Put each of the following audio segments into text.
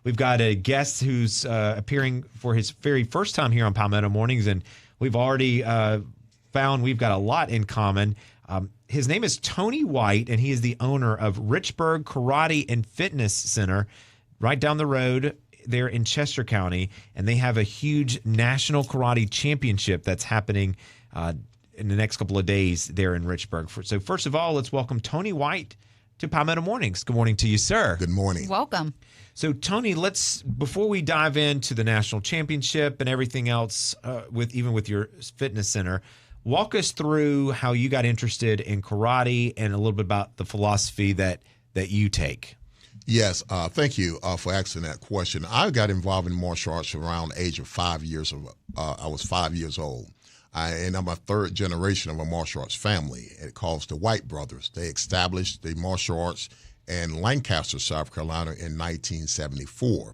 We've got a guest who's appearing for his very first time here on Palmetto Mornings, and we've already found we've got a lot in common. His name is Tony White, and he is the owner of Richburg Karate and Fitness Center right down the road there in Chester County, and they have a huge national karate championship that's happening in the next couple of days there in Richburg. So first of all, let's welcome Tony White to Palmetto Mornings. Good morning to you, sir. Good morning. Welcome. So Tony, before we dive into the national championship and everything else, with your fitness center, walk us through how you got interested in karate and a little bit about the philosophy that you take. Yes, thank you for asking that question. I got involved in martial arts around the age of 5 years. I was 5 years old, and I'm a third generation of a martial arts family. It calls the White brothers. They established the martial arts in Lancaster, South Carolina in 1974.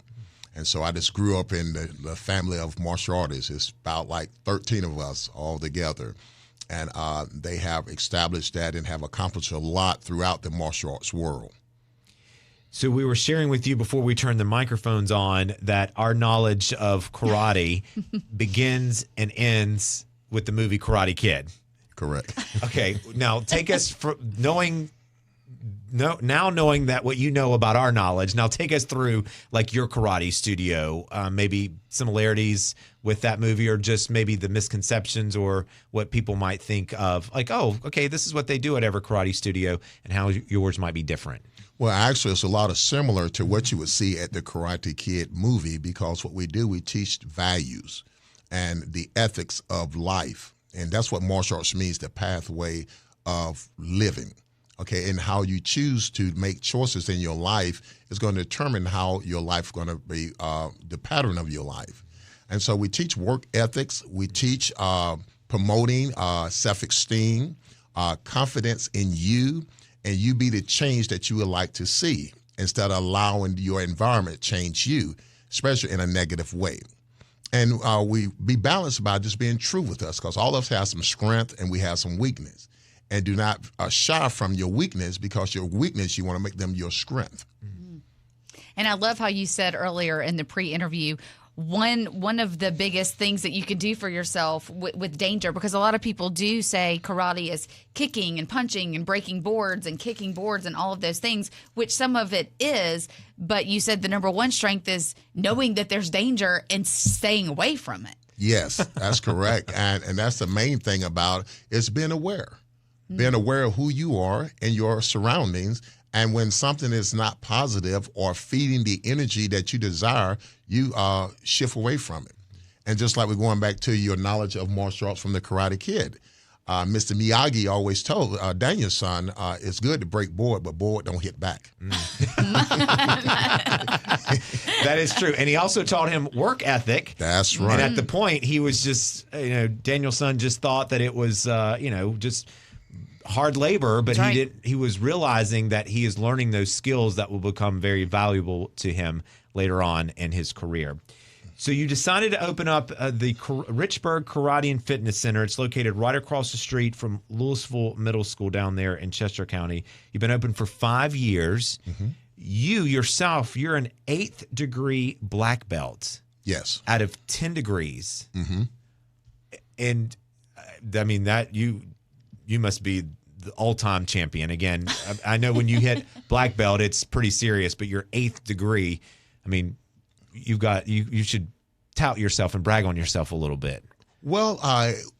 And so I just grew up in the family of martial artists. It's about like 13 of us all together. And they have established that and have accomplished a lot throughout the martial arts world. So we were sharing with you before we turned the microphones on that our knowledge of karate begins and ends with the movie Karate Kid. Correct. Okay, now take us from knowing that what you know about our knowledge. Now take us through like your karate studio, maybe similarities with that movie, or just maybe the misconceptions or what people might think of. Like, oh, okay, this is what they do at every karate studio, and how yours might be different. Well, actually, it's a lot of similar to what you would see at the Karate Kid movie, because what we do, we teach values and the ethics of life. And that's what martial arts means, the pathway of living. Okay, and how you choose to make choices in your life is going to determine how your life is going to be, the pattern of your life. And so we teach work ethics. We teach promoting self-esteem, confidence in you, and you be the change that you would like to see instead of allowing your environment to change you, especially in a negative way. And we be balanced about just being true with us, because all of us have some strength and we have some weakness. And do not shy from your weakness, because your weakness, you want to make them your strength. Mm-hmm. And I love how you said earlier in the pre-interview, one of the biggest things that you can do for yourself with danger, because a lot of people do say karate is kicking and punching and breaking boards and kicking boards and all of those things, which some of it is. But you said the number one strength is knowing that there's danger and staying away from it. Yes, that's correct. And that's the main thing about it, is being aware. Being aware of who you are and your surroundings. And when something is not positive or feeding the energy that you desire, you shift away from it. And just like we're going back to your knowledge of martial arts from the Karate Kid, Mr. Miyagi always told Daniel's son, it's good to break board, but board don't hit back. That is true. And he also taught him work ethic. That's right. And at the point, he was just, Daniel's son just thought that it was, just hard labor, but he was realizing that he is learning those skills that will become very valuable to him later on in his career. So you decided to open up the Richburg Karate and Fitness Center. It's located right across the street from Louisville Middle School down there in Chester County. You've been open for 5 years. Mm-hmm. You yourself, you're an 8th degree black belt. Yes. Out of 10 degrees. Mm-hmm. And I mean, that you must be the all-time champion. Again, I know when you hit black belt, it's pretty serious, but your 8th degree, I mean, you should tout yourself and brag on yourself a little bit. Well,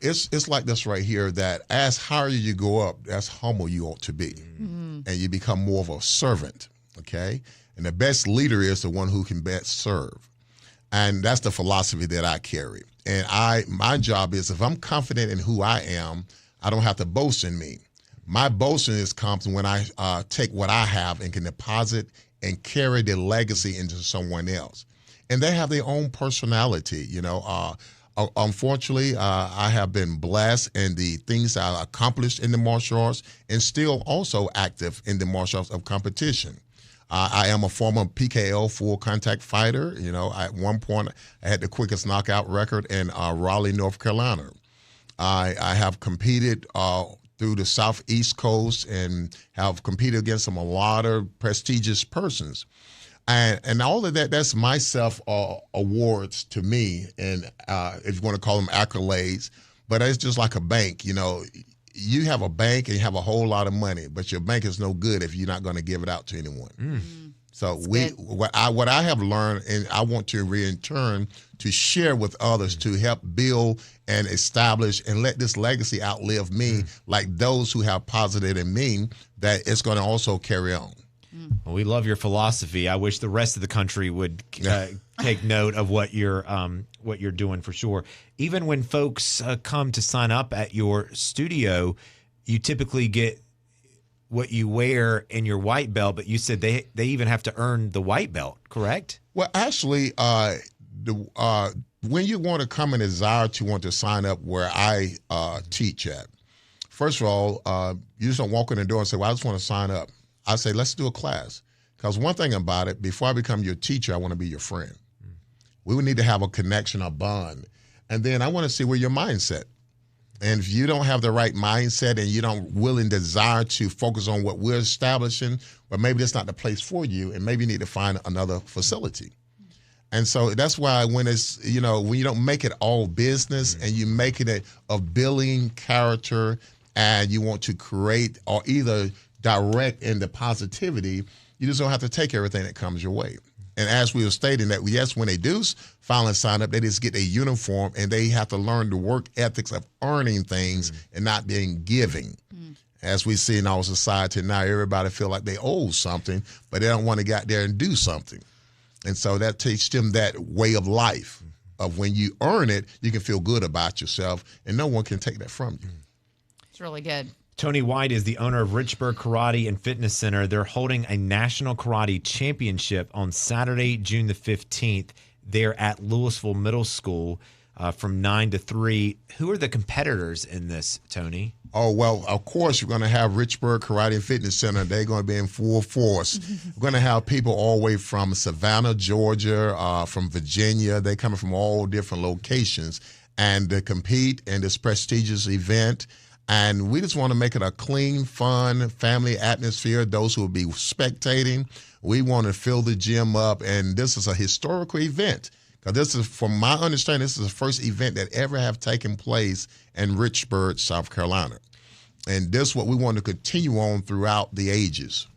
it's like this right here, that as higher you go up, as humble you ought to be. Mm-hmm. And you become more of a servant, okay? And the best leader is the one who can best serve. And that's the philosophy that I carry. And my job is, if I'm confident in who I am, I don't have to boast in me. My boasting comes when I take what I have and can deposit and carry the legacy into someone else. And they have their own personality, Unfortunately, I have been blessed in the things I accomplished in the martial arts, and still also active in the martial arts of competition. I am a former PKO full contact fighter. At one point I had the quickest knockout record in Raleigh, North Carolina. I have competed through the Southeast Coast and have competed against a lot of prestigious persons. And all of that, that's my self awards to me. And if you want to call them accolades, but it's just like a bank, you know. You have a bank and you have a whole lot of money, but your bank is no good if you're not going to give it out to anyone. So what I have learned, and I want to in turn to share with others to help build and establish and let this legacy outlive me, like those who have posited in me, that it's going to also carry on. Well, we love your philosophy. I wish the rest of the country would take note of what you're doing for sure. Even when folks come to sign up at your studio, you typically get what you wear in your white belt, but you said they even have to earn the white belt, correct? Well, actually, when you want to come and desire to want to sign up where I teach at, first of all, you just don't walk in the door and say, well, I just want to sign up. I say, let's do a class. Because one thing about it, before I become your teacher, I want to be your friend. We would need to have a connection, a bond. And then I want to see where your mindset. And if you don't have the right mindset and you don't willing desire to focus on what we're establishing, well, maybe that's not the place for you, and maybe you need to find another facility. And so that's why when it's, you know, when you don't make it all business and you making it of building character and you want to create or either direct into positivity, you just don't have to take everything that comes your way. And as we were stating that, yes, when they do finally sign up, they just get a uniform and they have to learn the work ethics of earning things and not being giving. As we see in our society now, everybody feel like they owe something, but they don't want to get out there and do something. And so that teaches them that way of life of when you earn it, you can feel good about yourself and no one can take that from you. It's really good. Tony White is the owner of Richburg Karate and Fitness Center. They're holding a National Karate Championship on Saturday, June the 15th. They're at Louisville Middle School from 9 to 3. Who are the competitors in this, Tony? Oh, well, of course, we're going to have Richburg Karate and Fitness Center. They're going to be in full force. We're going to have people all the way from Savannah, Georgia, from Virginia. They're coming from all different locations and to compete in this prestigious event. And we just want to make it a clean, fun, family atmosphere. Those who will be spectating, we want to fill the gym up. And this is a historical event. Because this is, from my understanding, this is the first event that ever have taken place in Richburg, South Carolina. And this is what we want to continue on throughout the ages.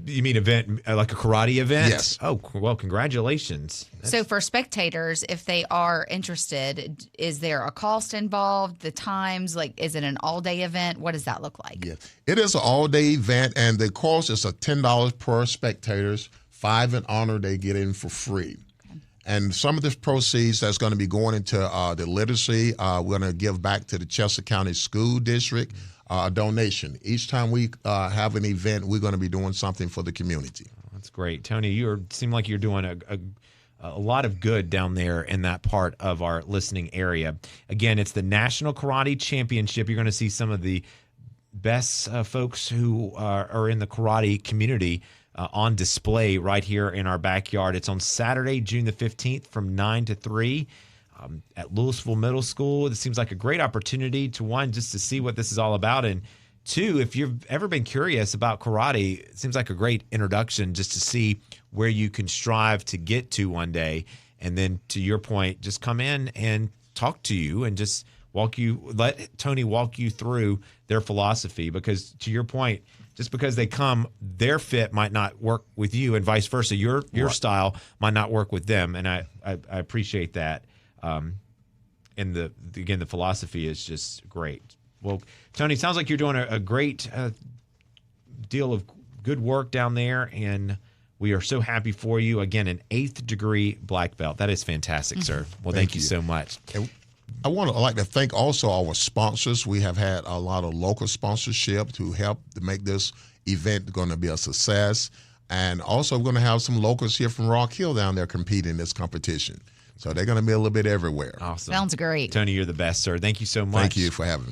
You mean event, like a karate event? Yes. Oh, well, congratulations. So for spectators, if they are interested, is there a cost involved? The times, like, is it an all-day event? What does that look like? Yeah, it is an all-day event, and the cost is $10 per spectators. 5 in honor, they get in for free. Okay. And some of the proceeds that's going to be going into the literacy, we're going to give back to the Chester County School District. A donation. Each time we have an event, we're going to be doing something for the community. Oh, that's great. Tony, you seem like you're doing a lot of good down there in that part of our listening area. Again, it's the National Karate Championship. You're going to see some of the best folks who are in the karate community on display right here in our backyard. It's on Saturday, June the 15th from 9 to 3. At Louisville Middle School. It seems like a great opportunity to, one, just to see what this is all about, and two, if you've ever been curious about karate, it seems like a great introduction just to see where you can strive to get to one day. And then, to your point, just come in and talk to you and just let Tony walk you through their philosophy, because to your point, just because they come, their fit might not work with you, and vice versa. Your style might not work with them, and I appreciate that. And the philosophy is just great. Well, Tony, sounds like you're doing a great deal of good work down there, and we are so happy for you. Again, an 8th degree black belt. That is fantastic, sir. Well, thank you so much. And I like to thank also our sponsors. We have had a lot of local sponsorship to help to make this event going to be a success. And also we're going to have some locals here from Rock Hill down there competing in this competition. So they're going to be a little bit everywhere. Awesome. Sounds great. Tony, you're the best, sir. Thank you so much. Thank you for having me.